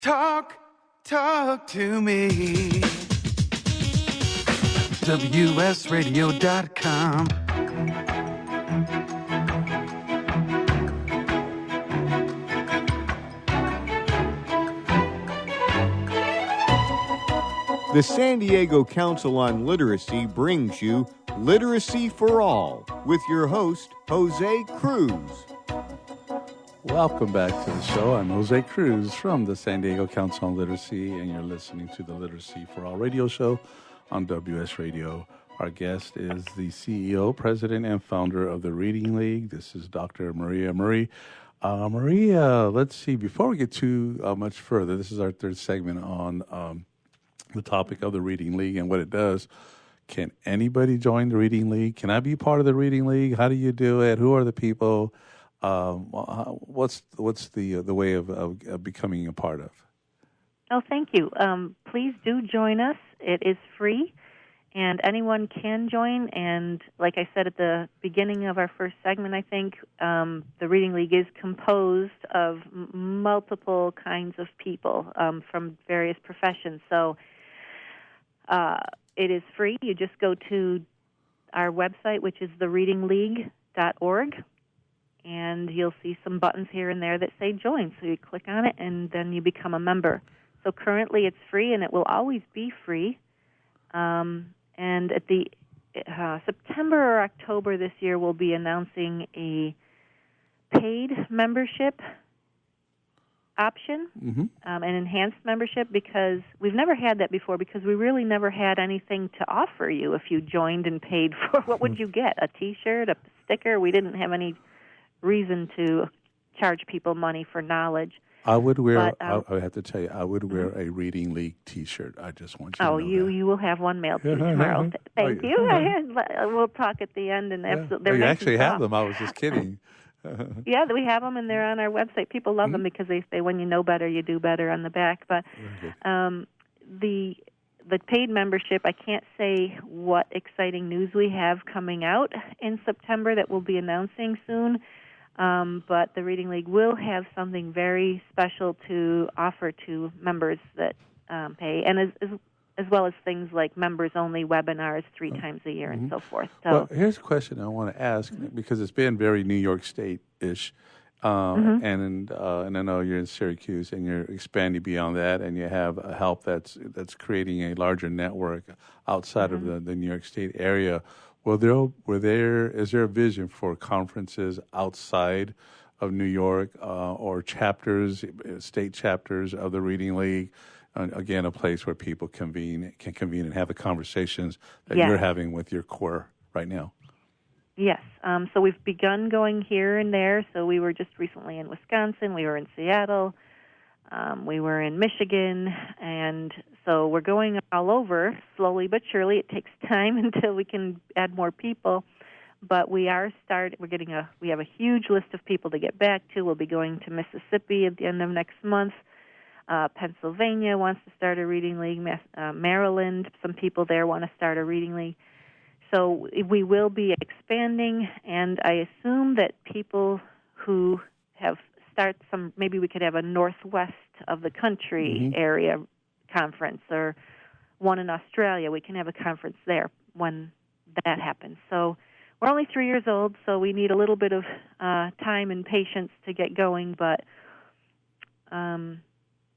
Talk to me. WSRadio.com. The San Diego Council on Literacy brings you Literacy for All with your host, Jose Cruz. Welcome back to the show. I'm Jose Cruz from the San Diego Council on Literacy, and you're listening to the Literacy for All radio show on WS Radio. Our guest is the CEO, president, and founder of the Reading League. This is Dr. Maria Murray. Maria, let's see. Before we get too much further, this is our third segment on the topic of the Reading League and what it does. Can anybody join the Reading League? Can I be part of the Reading League? How do you do it? Who are the people? What's the way of becoming a part of? Oh, thank you. Please do join us. It is free, and anyone can join. And like I said at the beginning of our first segment, I think the Reading League is composed of multiple kinds of people from various professions. So it is free. You just go to our website, which is thereadingleague.org. And you'll see some buttons here and there that say join. So you click on it, and then you become a member. So currently it's free, and it will always be free. And at the September or October this year, we'll be announcing a paid membership option, an enhanced membership, because we've never had that before, because we really never had anything to offer you if you joined and paid for. What would you get? A T-shirt, a sticker? We didn't have any reason to charge people money for knowledge. I would wear, I have to tell you, I would wear a Reading League T-shirt. I just want you to know you will have one mailed to you tomorrow. Thank you. We'll talk at the end. And absolutely, you actually have them. I was just kidding. Yeah, we have them, and they're on our website. People love them because they say when you know better, you do better on the back. But the paid membership, I can't say what exciting news we have coming out in September that we'll be announcing soon. But the Reading League will have something very special to offer to members that pay, and as well as things like members-only webinars 3 times a year and so forth. So, well, here's a question I want to ask, because it's been very New York State-ish, and I know you're in Syracuse, and you're expanding beyond that, and you have a help that's creating a larger network outside of the New York State area. Is there a vision for conferences outside of New York or chapters, state chapters of the Reading League? Again, a place where people can convene and have the conversations that you're having with your core right now. Yes. So we've begun going here and there. So we were just recently in Wisconsin. We were in Seattle. We were in Michigan. And so we're going all over slowly but surely. It takes time until we can add more people. But we have a huge list of people to get back to. We'll be going to Mississippi at the end of next month. Pennsylvania wants to start a Reading League. Maryland, some people there want to start a Reading League. So we will be expanding, and I assume that people who maybe we could have a northwest of the country area conference, or one in Australia. We can have a conference there when that happens. So we're only 3 years old, so we need a little bit of time and patience to get going, but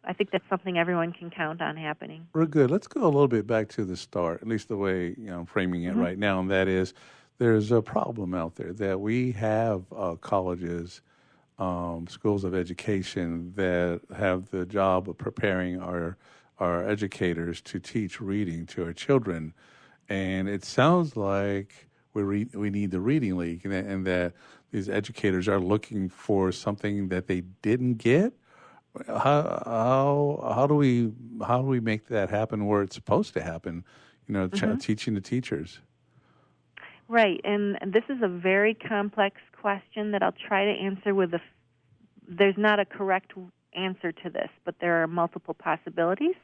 I think that's something everyone can count on happening. We're good. Let's go a little bit back to the start, at least the way I'm framing it right now, and that is there's a problem out there that we have colleges, schools of education that have the job of preparing our educators to teach reading to our children, and it sounds like we need the Reading League, and that these educators are looking for something that they didn't get. How do we make that happen where it's supposed to happen? Teaching the teachers. Right, and this is a very complex question that I'll try to answer there's not a correct answer to this, but there are multiple possibilities.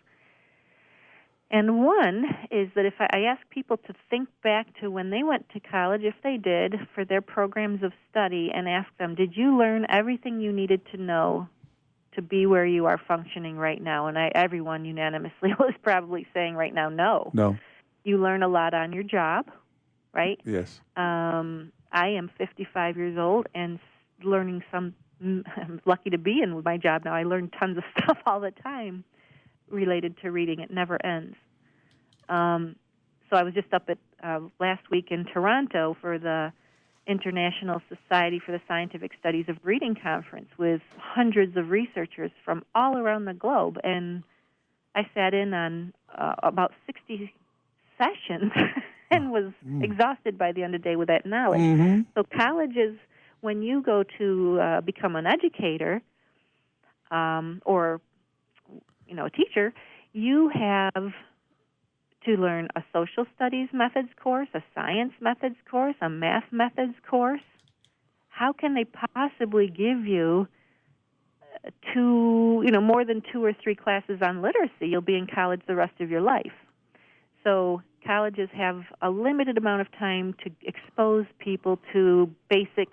And one is that if I ask people to think back to when they went to college, if they did, for their programs of study, and ask them, did you learn everything you needed to know to be where you are functioning right now? And everyone unanimously was probably saying right now, no. No. You learn a lot on your job, right? Yes. I am 55 years old and learning I'm lucky to be in my job now. I learn tons of stuff all the time related to reading. It never ends. So I was just up at last week in Toronto for the International Society for the Scientific Studies of Reading conference with hundreds of researchers from all around the globe. And I sat in on about 60 sessions and was exhausted by the end of the day with that knowledge. Mm-hmm. So colleges, when you go to become an educator or a teacher, you have to learn a social studies methods course, a science methods course, a math methods course. How can they possibly give you more than 2 or 3 classes on literacy? You'll be in college the rest of your life. So colleges have a limited amount of time to expose people to basic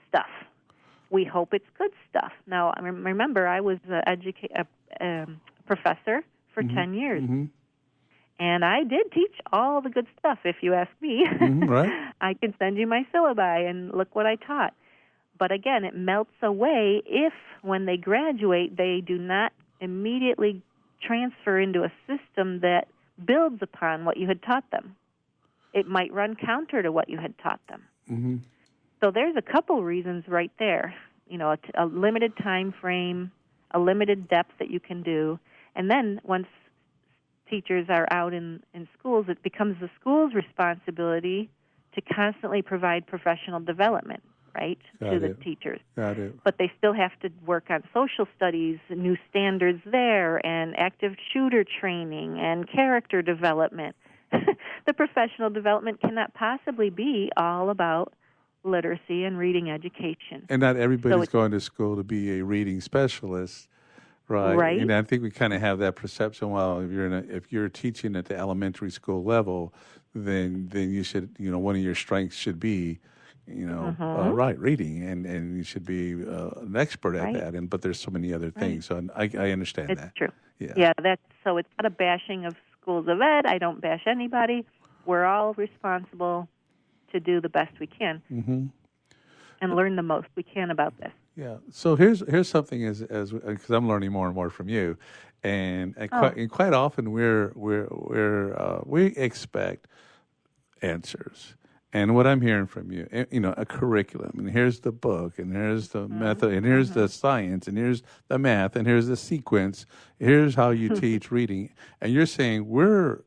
stuff. We hope it's good stuff. Now, remember, I was a professor for 10 years. Mm-hmm. And I did teach all the good stuff, if you ask me. Right. I can send you my syllabi, and look what I taught. But again, it melts away if, when they graduate, they do not immediately transfer into a system that builds upon what you had taught them. It might run counter to what you had taught them. Mm-hmm. So there's a couple reasons right there. A limited time frame, a limited depth that you can do. And then once teachers are out in schools, it becomes the school's responsibility to constantly provide professional development, right, to the teachers. Got it. But they still have to work on social studies, new standards there, and active shooter training and character development. The professional development cannot possibly be all about literacy and reading education. And not everybody's going to school to be a reading specialist. Right. And I think we kind of have that perception. Well, if you're teaching at the elementary school level, then you should, one of your strengths should be, reading, and you should be an expert at that. But there's so many other things. So I understand that. It's true. Yeah. So it's not a bashing of schools of ed. I don't bash anybody. We're all responsible to do the best we can and learn the most we can about this. Yeah. So here's something as because I'm learning more and more from you, and quite often we expect answers. And what I'm hearing from you, a curriculum, and here's the book, and here's the method, and here's the science, and here's the math, and here's the sequence. Here's how you teach reading, and you're saying we're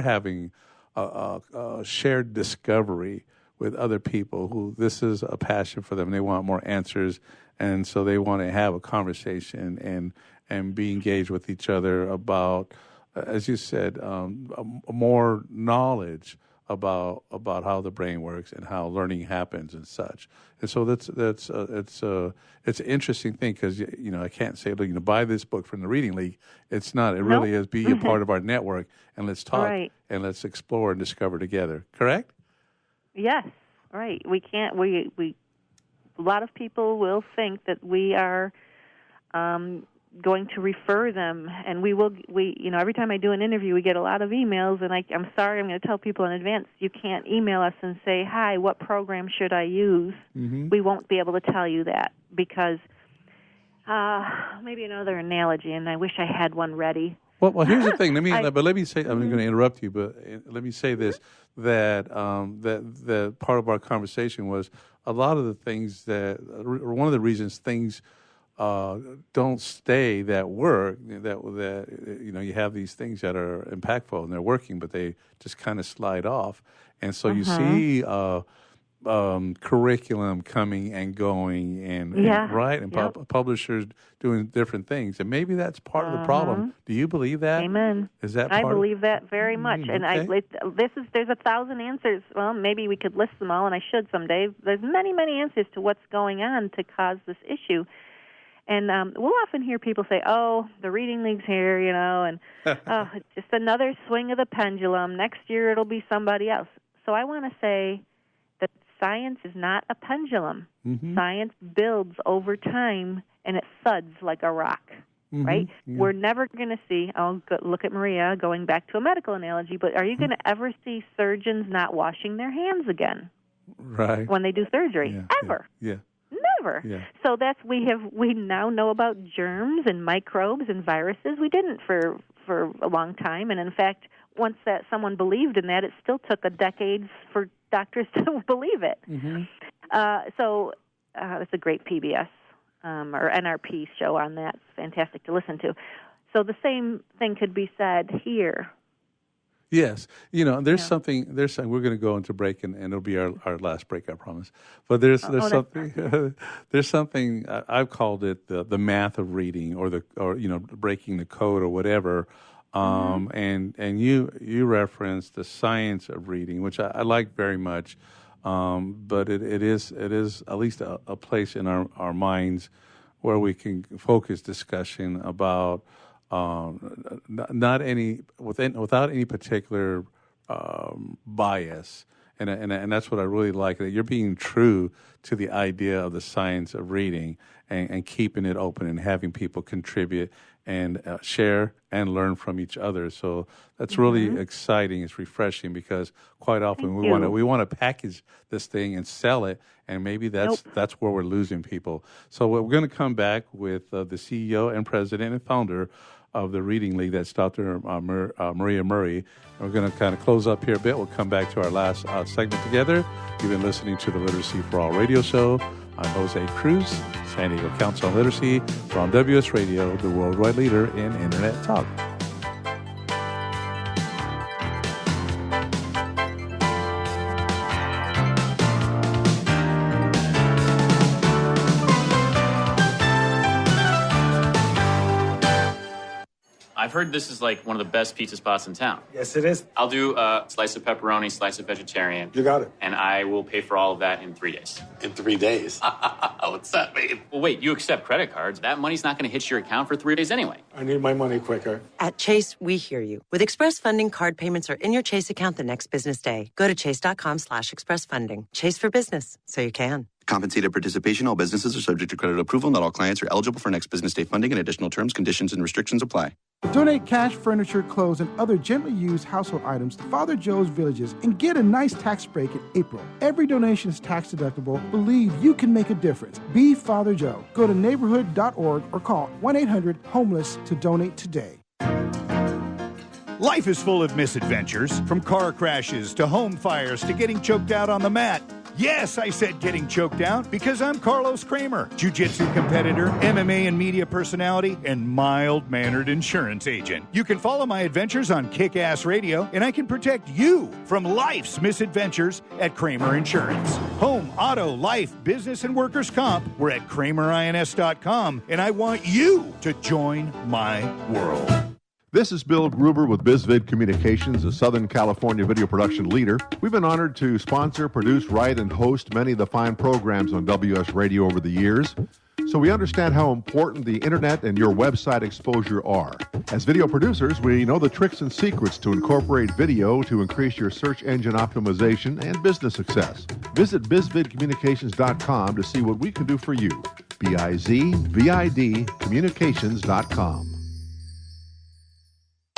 having a shared discovery with other people who this is a passion for them. They want more answers. And so they want to have a conversation and be engaged with each other about, as you said, more knowledge about how the brain works and how learning happens and such. And so it's an interesting thing because I can't say buy this book from the Reading League. It's not. It really is be a part of our network and let's talk and let's explore and discover together. Correct? Yes. Right. We can't. We a lot of people will think that we are going to refer them, and we every time I do an interview, we get a lot of emails, and I'm sorry, I'm going to tell people in advance, you can't email us and say, hi, what program should I use? Mm-hmm. We won't be able to tell you that because maybe another analogy, and I wish I had one ready. Well, here's the thing. Let me say. I'm going to interrupt you, but let me say this: that part of our conversation was a lot of the things that one of the reasons things don't stay that work. That you have these things that are impactful and they're working, but they just kind of slide off, and so you see. Curriculum coming and going, and publishers doing different things, and maybe that's part of the problem. Do you believe that? Amen. Is that? I believe that very much, and there's 1,000 answers. Well, maybe we could list them all, and I should someday. There's many answers to what's going on to cause this issue, and we'll often hear people say, "Oh, the Reading League's here," and it's just another swing of the pendulum. Next year it'll be somebody else. So I want to say that science is not a pendulum. Mm-hmm. Science builds over time and it thuds like a rock, right? Yeah. We're never going to see, look at Maria, going back to a medical analogy, but are you going to ever see surgeons not washing their hands again? Right. When they do surgery? Ever. Yeah. Never. Yeah. So we now know about germs and microbes and viruses. We didn't for a long time, and in fact, once that someone believed in that, it still took a decade for doctors to believe it. So it's a great PBS or NRP show on that. It's fantastic to listen to. So the same thing could be said here. Yes. There's something, we're going to go into break, and it'll be our last break, I promise. But there's something, there's something, I've called it the math of reading or breaking the code or whatever. And you referenced the science of reading, which I like very much. But it is at least a place in our minds where we can focus discussion about without any particular bias, and that's what I really like, that you're being true to the idea of the science of reading and keeping it open and having people contribute and share and learn from each other. So that's really exciting. It's refreshing, because quite often we want to package this thing and sell it, and maybe that's where we're losing people. So we're going to come back with the CEO and president and founder of the Reading League. That's Dr. Maria Murray. We're going to kind of close up here a bit. We'll come back to our last segment together. You've been listening to the Literacy for All radio show. I'm Jose Cruz, San Diego Council on Literacy, from WS Radio, the worldwide leader in Internet talk. I've heard this is like one of the best pizza spots in town. Yes, it is. I'll do a slice of pepperoni, slice of vegetarian. You got it. And I will pay for all of that in 3 days. In 3 days? What's that mean? Well, wait, you accept credit cards. That money's not going to hit your account for 3 days anyway. I need my money quicker. At Chase, we hear you. With Express Funding, card payments are in your Chase account the next business day. Go to chase.com/expressfunding. Chase for business, so you can. Compensated participation. All businesses are subject to credit approval. Not all clients are eligible for next business day funding, and additional terms, conditions, and restrictions apply. Donate cash, furniture, clothes, and other gently used household items to Father Joe's Villages and get a nice tax break in April. Every donation is tax deductible. Believe you can make a difference. Be Father Joe. Go to neighborhood.org or call 1-800-HOMELESS to donate today. Life is full of misadventures, from car crashes to home fires to getting choked out on the mat. Yes, I said getting choked out, because I'm Carlos Kramer, jiu-jitsu competitor, MMA and media personality, and mild-mannered insurance agent. You can follow my adventures on Kick-Ass Radio, and I can protect you from life's misadventures at Kramer Insurance. Home, auto, life, business, and workers' comp. We're at KramerINS.com, and I want you to join my world. This is Bill Gruber with BizVid Communications, a Southern California video production leader. We've been honored to sponsor, produce, write, and host many of the fine programs on WS Radio over the years. So we understand how important the internet and your website exposure are. As video producers, we know the tricks and secrets to incorporate video to increase your search engine optimization and business success. Visit bizvidcommunications.com to see what we can do for you. BIZVID communications.com.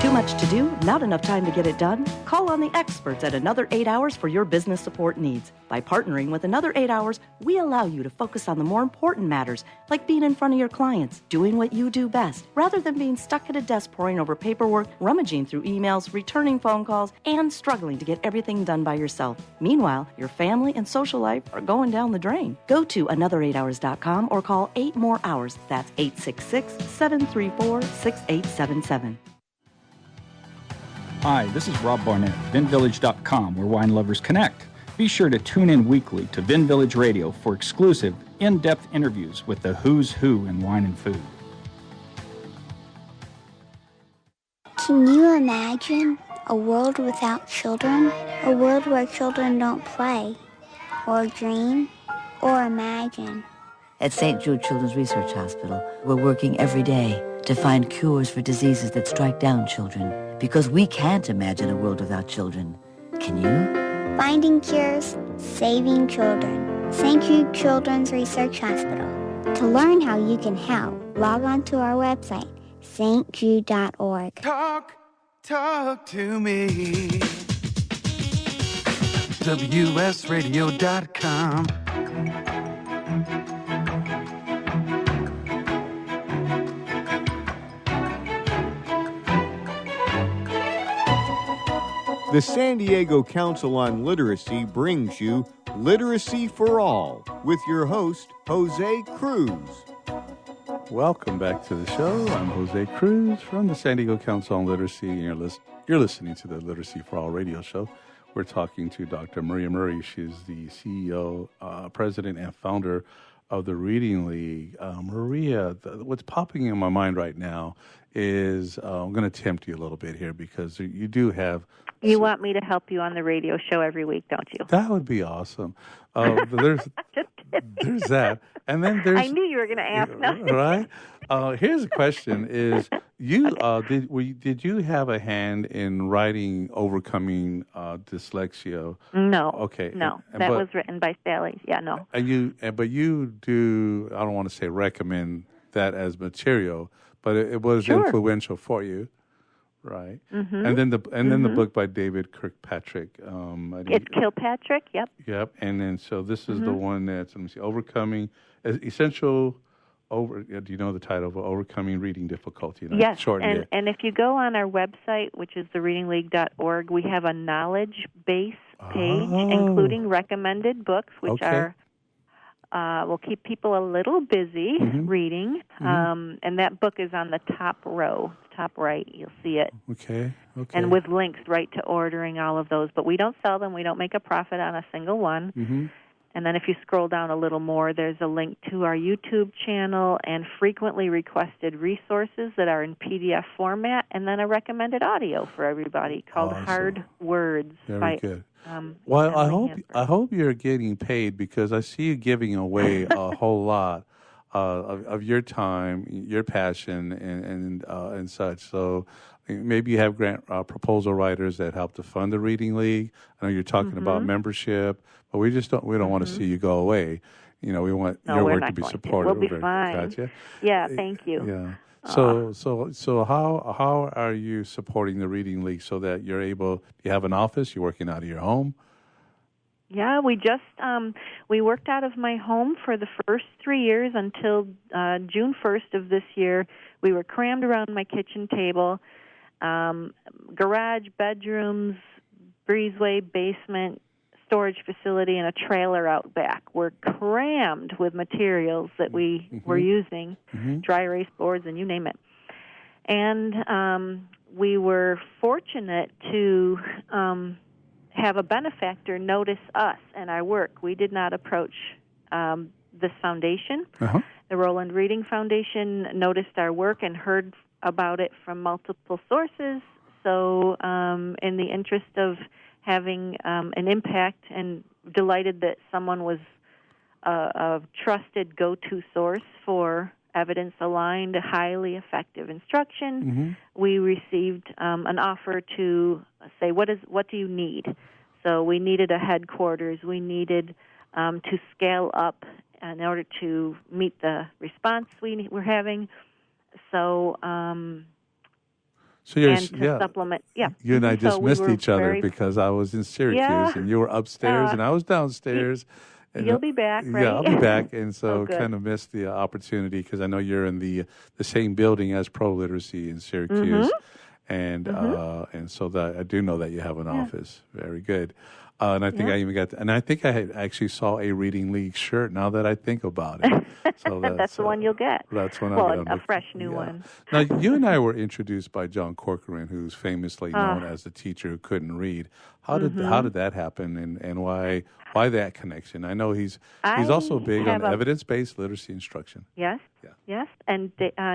Too much to do? Not enough time to get it done? Call on the experts at Another 8 Hours for your business support needs. By partnering with Another 8 Hours, we allow you to focus on the more important matters, like being in front of your clients, doing what you do best, rather than being stuck at a desk poring over paperwork, rummaging through emails, returning phone calls, and struggling to get everything done by yourself. Meanwhile, your family and social life are going down the drain. Go to another8hours.com or call 8 more hours. That's 866-734-6877. Hi, this is Rob Barnett, VinVillage.com, where wine lovers connect. Be sure to tune in weekly to Vin Village Radio for exclusive, in-depth interviews with the who's who in wine and food. Can you imagine a world without children? A world where children don't play, or dream, or imagine? At St. Jude Children's Research Hospital, we're working every day to find cures for diseases that strike down children. Because we can't imagine a world without children. Can you? Finding cures, saving children. St. Jude Children's Research Hospital. To learn how you can help, log on to our website, stjude.org. Talk to me. WSRadio.com. The San Diego Council on Literacy brings you Literacy for All with your host, Jose Cruz. Welcome back to the show. I'm Jose Cruz from the San Diego Council on Literacy, and you're listening to the Literacy for All radio show. We're talking to Dr. Maria Murray. She's the CEO, president, and founder of the Reading League. Maria, what's popping in my mind right now is I'm going to tempt you a little bit here because you do have... You want me to help you on the radio show every week, don't you? That would be awesome. There's that. And then there's... I knew you were going to ask. No. Right? Here's a question: Is you did you have a hand in writing Overcoming Dyslexia? No. Okay. No, that was written by Sally. Yeah, no. But you do. I don't want to say recommend that as material, but it was influential for you, right? Mm-hmm. And then the book by David Kirkpatrick. It's Kilpatrick. Yep. Yep. And then so this is the one that's, let me see, Overcoming Essential. Do you know the title of Overcoming Reading Difficulty? Yes, and if you go on our website, which is thereadingleague.org, we have a knowledge base page, including recommended books, which will keep people a little busy reading. And that book is on the top row, top right. You'll see it. Okay. And with links right to ordering all of those. But we don't sell them. We don't make a profit on a single one. Mm-hmm. And then if you scroll down a little more, there's a link to our YouTube channel and frequently requested resources that are in PDF format, and then a recommended audio for everybody called Hard Words. Very good. Well, I hope you're getting paid because I see you giving away a whole lot of your time, your passion, and such. So maybe you have grant proposal writers that help to fund the Reading League. I know you're talking about membership, but we don't want to see you go away. You know, we want your work to be supported. We'll be fine. Gotcha. Yeah, thank you. Yeah. So how are you supporting the Reading League so that you're able? You have an office. You're working out of your home. Yeah, we just we worked out of my home for the first 3 years until June 1st of this year. We were crammed around my kitchen table, garage, bedrooms, breezeway, basement, storage facility, and a trailer out back. We're crammed with materials that we were using, dry erase boards, and you name it. And we were fortunate to have a benefactor notice us and our work. We did not approach this foundation. The Roland Reading Foundation noticed our work and heard about it from multiple sources. So in the interest of having an impact, and delighted that someone was a trusted go-to source for evidence-aligned, highly effective instruction, we received an offer to say, what do you need? So we needed a headquarters. We needed to scale up in order to meet the response we were having. So supplement, You and I just missed each other because I was in Syracuse and you were upstairs and I was downstairs. You'll be back, right? Yeah, I'll be back, and so kind of missed the opportunity because I know you're in the same building as Pro Literacy in Syracuse, and so that I do know that you have an office. Very good. And I think I even I think I actually saw a Reading League shirt now that I think about it. So that's the one you'll get. That's one I'll get. A fresh new one. Now, you and I were introduced by John Corcoran, who's famously known as the teacher who couldn't read. How did that happen, and why that connection? I know he's also big on evidence-based literacy instruction. Yes. Yes. And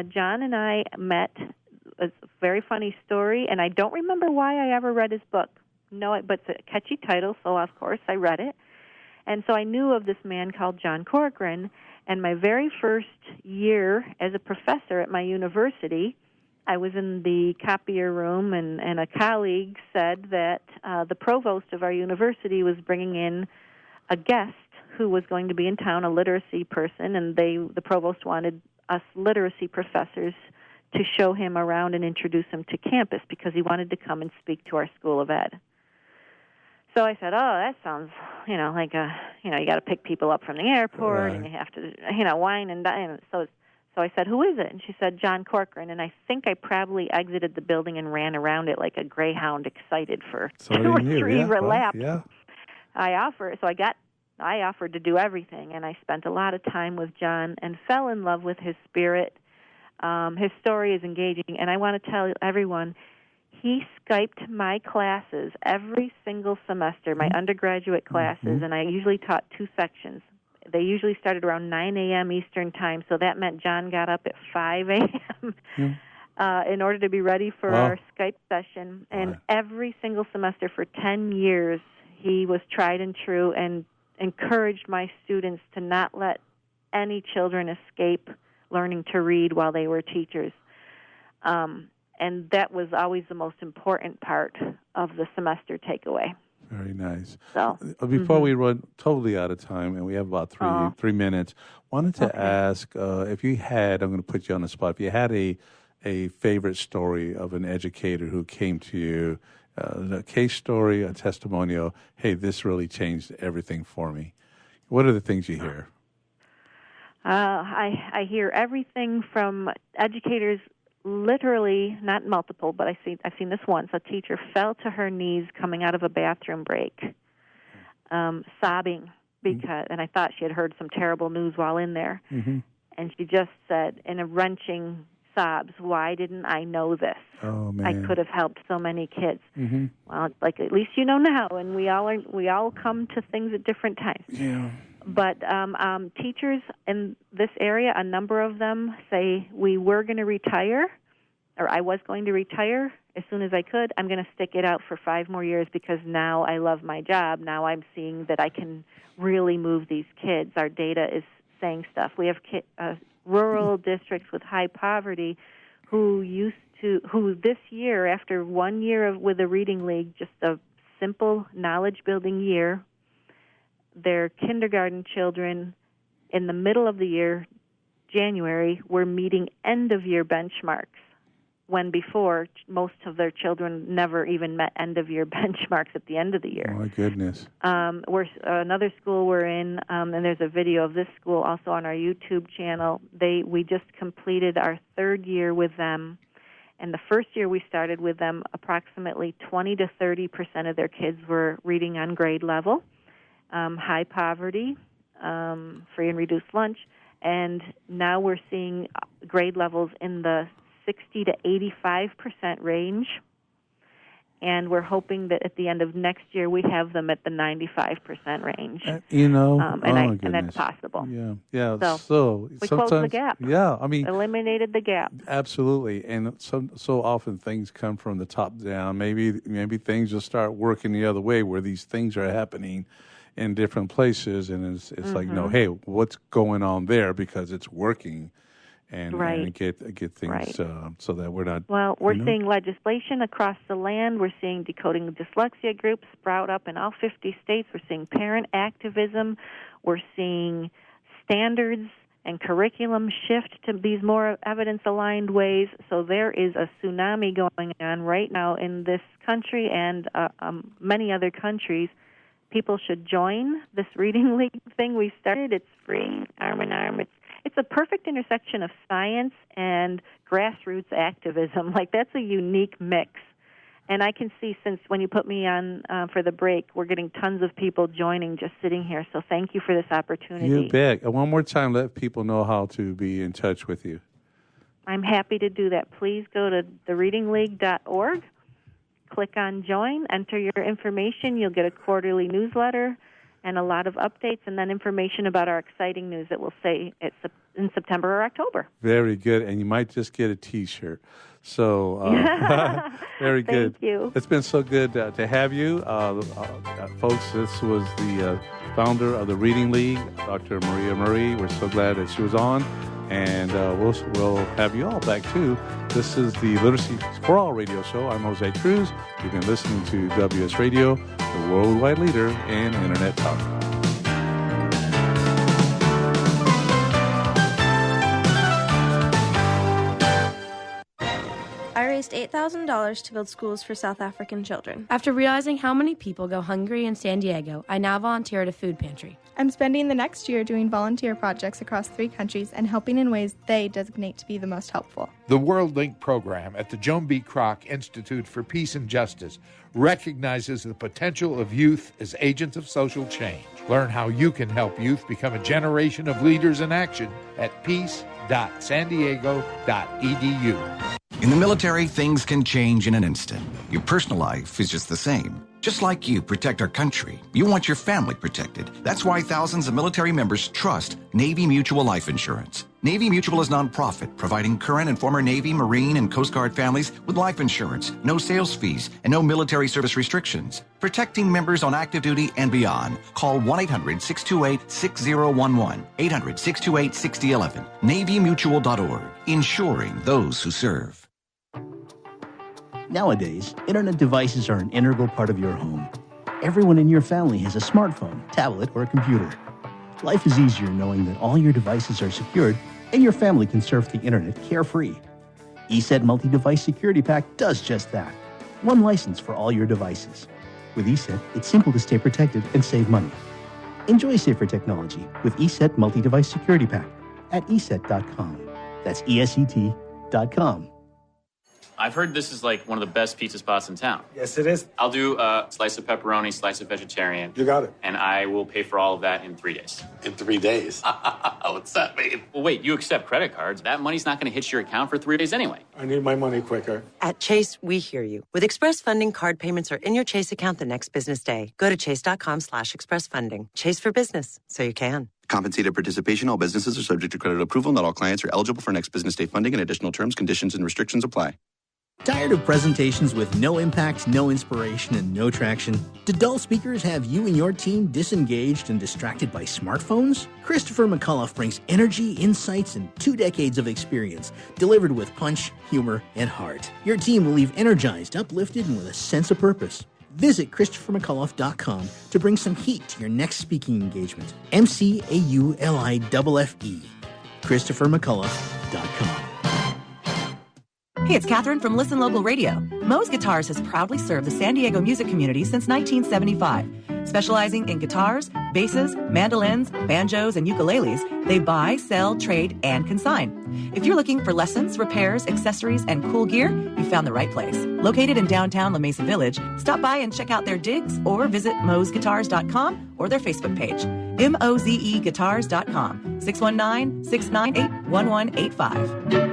John and I met. A very funny story, and I don't remember why I ever read his book. No, but it's a catchy title, so of course I read it. And so I knew of this man called John Corcoran, and my very first year as a professor at my university, I was in the copier room, and a colleague said that the provost of our university was bringing in a guest who was going to be in town, a literacy person, and the provost wanted us literacy professors to show him around and introduce him to campus because he wanted to come and speak to our School of Ed. So I said, oh, that sounds, like you got to pick people up from the airport, and you have to, wine and dine. So I said, who is it? And she said, John Corcoran. And I think I probably exited the building and ran around it like a greyhound excited for 2 or 3 laps. Yeah. I offered to do everything, and I spent a lot of time with John and fell in love with his spirit. His story is engaging, and I want to tell everyone, he Skyped my classes every single semester, my undergraduate classes, and I usually taught 2 sections. They usually started around 9 a.m. Eastern Time, so that meant John got up at 5 a.m. In order to be ready for our Skype session. And every single semester for 10 years, he was tried and true and encouraged my students to not let any children escape learning to read while they were teachers. And that was always the most important part of the semester takeaway. Very nice. So before we run totally out of time, and we have about 3 minutes, wanted to ask if you had, I'm going to put you on the spot, if you had a favorite story of an educator who came to you, a case story, a testimonial, hey, this really changed everything for me. What are the things you hear? I hear everything from educators, literally, not multiple, but I've seen this once. A teacher fell to her knees coming out of a bathroom break, sobbing because, and I thought she had heard some terrible news while in there, and she just said in a wrenching sobs, "Why didn't I know this? Oh man, I could have helped so many kids." Well, it's like, at least you know now, and we all come to things at different times. Yeah. But teachers in this area, a number of them say, we were going to retire, or I was going to retire as soon as I could. I'm going to stick it out for 5 more years because now I love my job. Now I'm seeing that I can really move these kids. Our data is saying stuff. We have rural districts with high poverty who this year, after 1 year with the Reading League, just a simple knowledge-building year, their kindergarten children in the middle of the year, January, were meeting end-of-year benchmarks, when before most of their children never even met end-of-year benchmarks at the end of the year. Oh, my goodness. Another school we're in, and there's a video of this school also on our YouTube channel. We just completed our 3rd year with them, and the first year we started with them, approximately 20 to 30% of their kids were reading on grade level. High poverty, free and reduced lunch, and now we're seeing grade levels in the 60 to 85% range, and we're hoping that at the end of next year we have them at the 95% range. And that's possible. Yeah. So we closed the gap. Yeah, I mean, eliminated the gap. Absolutely, and so often things come from the top down. Maybe things will start working the other way, where these things are happening in different places, and it's like, no, hey, what's going on there, because it's working, and get things so that we're not. Well, we're seeing legislation across the land. We're seeing decoding dyslexia groups sprout up in all 50 states. We're seeing parent activism. We're seeing standards and curriculum shift to these more evidence-aligned ways. So there is a tsunami going on right now in this country and many other countries. People should join this Reading League thing we started. It's free, arm in arm. It's a perfect intersection of science and grassroots activism. Like, that's a unique mix. And I can see, since when you put me on for the break, we're getting tons of people joining just sitting here. So thank you for this opportunity. You bet. And one more time, let people know how to be in touch with you. I'm happy to do that. Please go to thereadingleague.org. Click on Join, enter your information. You'll get a quarterly newsletter and a lot of updates, and then information about our exciting news that will say it's in September or October. Very good, and you might just get a T-shirt. So, very good. Thank you. It's been so good to have you. Folks, this was the founder of the Reading League, Dr. Maria Murray. We're so glad that she was on. And we'll have you all back, too. This is the Literacy for All radio show. I'm Jose Cruz. You've been listening to WS Radio, the worldwide leader in Internet talk. raised $8,000 to build schools for South African children. After realizing how many people go hungry in San Diego, I now volunteer at a food pantry. I'm spending the next year doing volunteer projects across 3 countries and helping in ways they designate to be the most helpful. The World Link program at the Joan B. Kroc Institute for Peace and Justice recognizes the potential of youth as agents of social change. Learn how you can help youth become a generation of leaders in action at peace.sandiego.edu. In the military, things can change in an instant. Your personal life is just the same. Just like you protect our country, you want your family protected. That's why thousands of military members trust Navy Mutual Life Insurance. Navy Mutual is nonprofit, providing current and former Navy, Marine, and Coast Guard families with life insurance, no sales fees, and no military service restrictions. Protecting members on active duty and beyond. Call 1-800-628-6011, 800-628-6011, NavyMutual.org, insuring those who serve. Nowadays, internet devices are an integral part of your home. Everyone in your family has a smartphone, tablet, or a computer. Life is easier knowing that all your devices are secured and your family can surf the internet carefree. ESET Multi-Device Security Pack does just that. One license for all your devices. With ESET, it's simple to stay protected and save money. Enjoy safer technology with ESET Multi-Device Security Pack at ESET.com. That's ESET.com. I've heard this is like one of the best pizza spots in town. Yes, it is. I'll do a slice of pepperoni, slice of vegetarian. You got it. And I will pay for all of that in 3 days. In 3 days? What's that mean? Well, wait, you accept credit cards. That money's not going to hit your account for 3 days anyway. I need my money quicker. At Chase, we hear you. With Express Funding, card payments are in your Chase account the next business day. Go to chase.com/expressfunding. Chase for business, so you can. Compensated participation. All businesses are subject to credit approval. Not all clients are eligible for next business day funding, and additional terms, conditions, and restrictions apply. Tired of presentations with no impact, no inspiration, and no traction? Do dull speakers have you and your team disengaged and distracted by smartphones? Christopher McAuliffe brings energy, insights, and 2 decades of experience, delivered with punch, humor, and heart. Your team will leave energized, uplifted, and with a sense of purpose. Visit ChristopherMcAuliffe.com to bring some heat to your next speaking engagement. McAuliffe. ChristopherMcAuliffe.com. Hey, it's Catherine from Listen Local Radio. Moe's Guitars has proudly served the San Diego music community since 1975. Specializing in guitars, basses, mandolins, banjos, and ukuleles, they buy, sell, trade, and consign. If you're looking for lessons, repairs, accessories, and cool gear, you found the right place. Located in downtown La Mesa Village, stop by and check out their digs or visit moesguitars.com or their Facebook page. MOZEguitars.com, 619-698-1185.